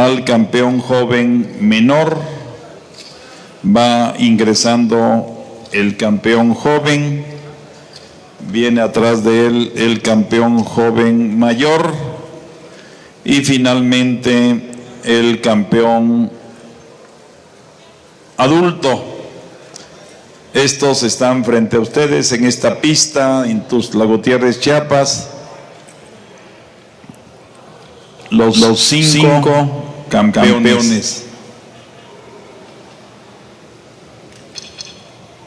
al campeón joven menor. Va ingresando el campeón joven, viene atrás de él el campeón joven mayor y finalmente el campeón adulto. Estos están frente a ustedes en esta pista en Tuxtla Gutiérrez, Chiapas. Los cinco campeones.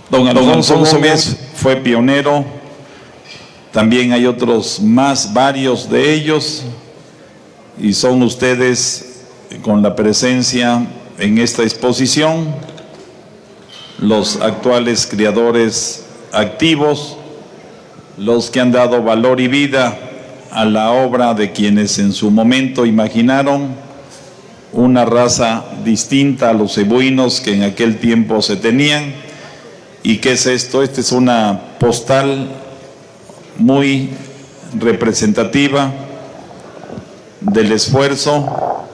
Don Alfonso Gómez fue pionero. También hay otros más, varios de ellos. Y son ustedes con la presencia en esta exposición los actuales criadores activos, los que han dado valor y vida a la obra de quienes en su momento imaginaron una raza distinta a los cebuinos que en aquel tiempo se tenían. ¿Y qué es esto? Esta es una postal muy representativa del esfuerzo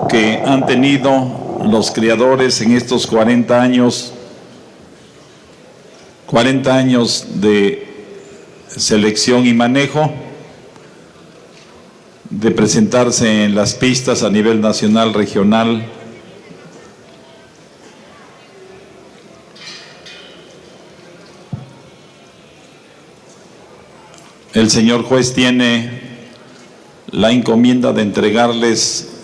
que han tenido los criadores en estos 40 años de selección y manejo, de presentarse en las pistas a nivel nacional, regional. El señor juez tiene la encomienda de entregarles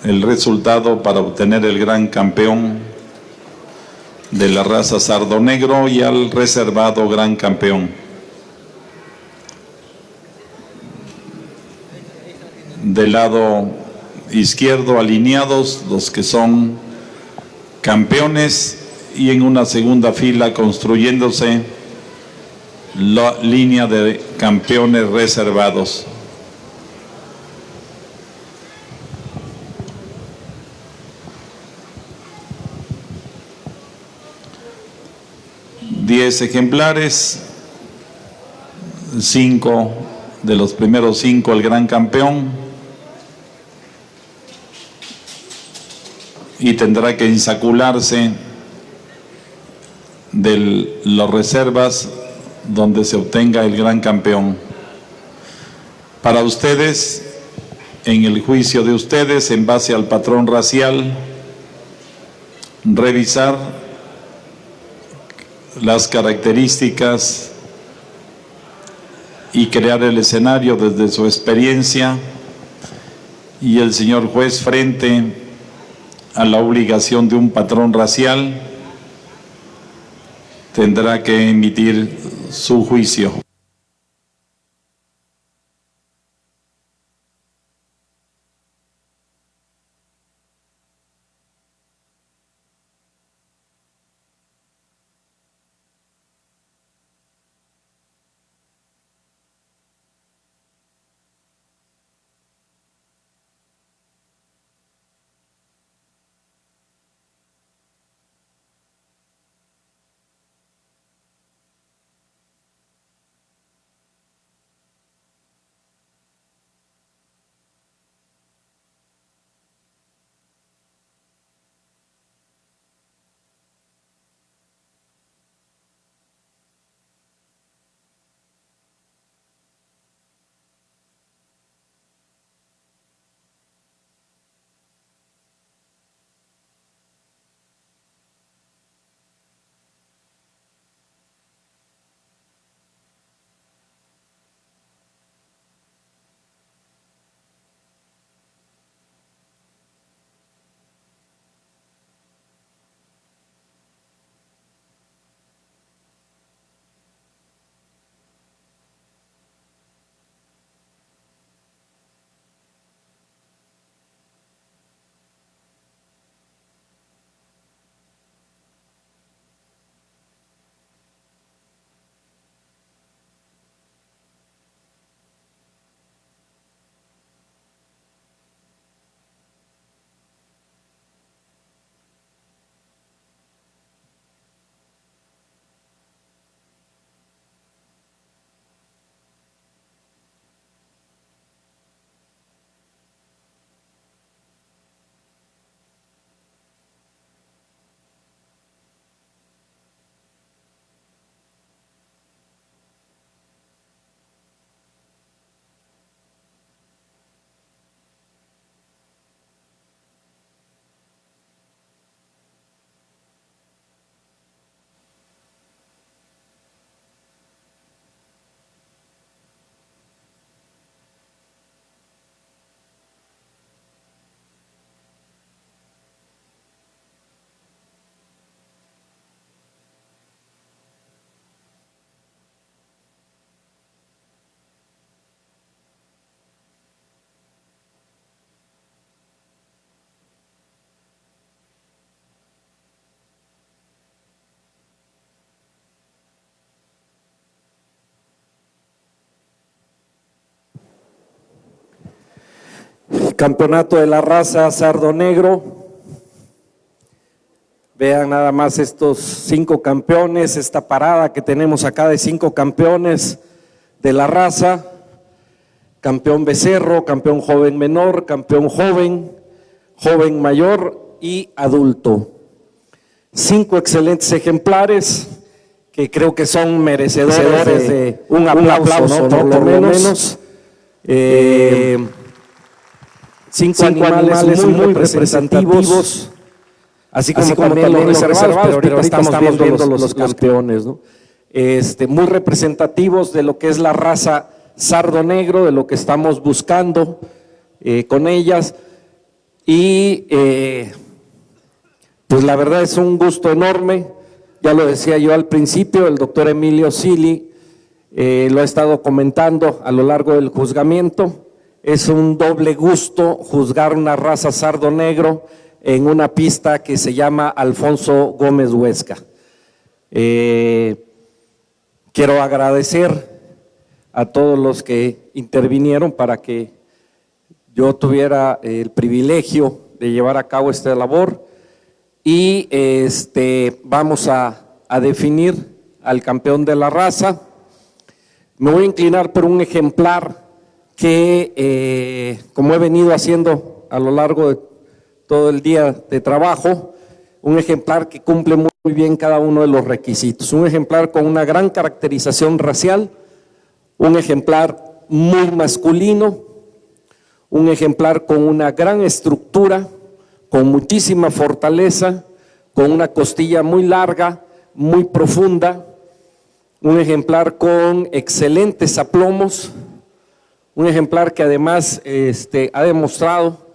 el resultado para obtener el gran campeón de la raza sardo negro y al reservado gran campeón. Del lado izquierdo alineados los que son campeones y en una segunda fila construyéndose la línea de campeones reservados. Diez ejemplares, 5 de los primeros 5 el gran campeón, y tendrá que insacularse de las reservas donde se obtenga el gran campeón. Para ustedes, en el juicio de ustedes, en base al patrón racial, revisar las características y crear el escenario desde su experiencia, y el señor juez, frente a la obligación de un patrón racial, tendrá que emitir su juicio. Campeonato de la raza Sardo Negro. Vean nada más estos 5 campeones, esta parada que tenemos acá de 5 campeones de la raza: campeón becerro, campeón joven menor, campeón joven, joven mayor y adulto. 5 excelentes ejemplares que creo que son merecedores de un aplauso, ¿no? Por lo menos. 5 animales muy representativos, así como también los reservados, pero ahorita estamos viendo los campeones, ¿no? Muy representativos de lo que es la raza Sardo Negro, de lo que estamos buscando con ellas. Y pues la verdad es un gusto enorme. Ya lo decía yo al principio, el doctor Emilio Sili lo ha estado comentando a lo largo del juzgamiento. Es un doble gusto juzgar una raza Sardo Negro en una pista que se llama Alfonso Gómez Huesca. Quiero agradecer a todos los que intervinieron para que yo tuviera el privilegio de llevar a cabo esta labor, y vamos a definir al campeón de la raza. Me voy a inclinar por un ejemplar que, como he venido haciendo a lo largo de todo el día de trabajo, un ejemplar que cumple muy bien cada uno de los requisitos. Un ejemplar con una gran caracterización racial, un ejemplar muy masculino, un ejemplar con una gran estructura, con muchísima fortaleza, con una costilla muy larga, muy profunda, un ejemplar con excelentes aplomos, un ejemplar que además ha demostrado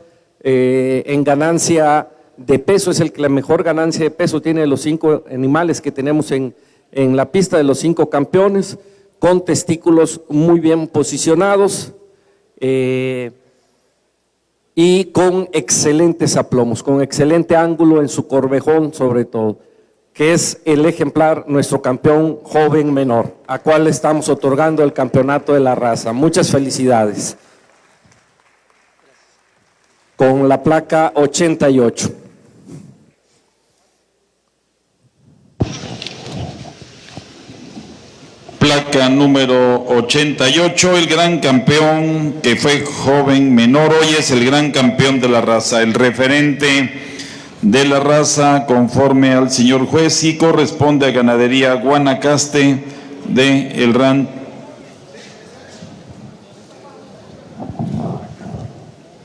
en ganancia de peso, es el que la mejor ganancia de peso tiene de los 5 animales que tenemos en la pista, de los 5 campeones, con testículos muy bien posicionados y con excelentes aplomos, con excelente ángulo en su corvejón sobre todo, que es el ejemplar, nuestro campeón joven menor, a cual estamos otorgando el campeonato de la raza. Muchas felicidades. Con la placa 88. Placa número 88, el gran campeón que fue joven menor, hoy es el gran campeón de la raza, el referente de la raza conforme al señor juez, y corresponde a Ganadería Guanacaste de El Ran.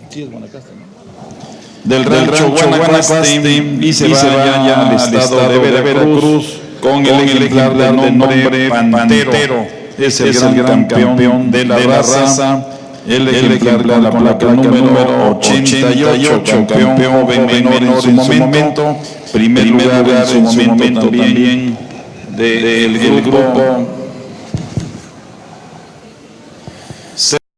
Sí, es Guanacaste, ¿no? Del rancho Guanacaste, y se vaya al estado de Veracruz con el ejemplar de nombre Pantero. Es el gran campeón de la raza, el ejemplar con la placa número 88, campeón joven menor en su momento, primer lugar en su momento también del grupo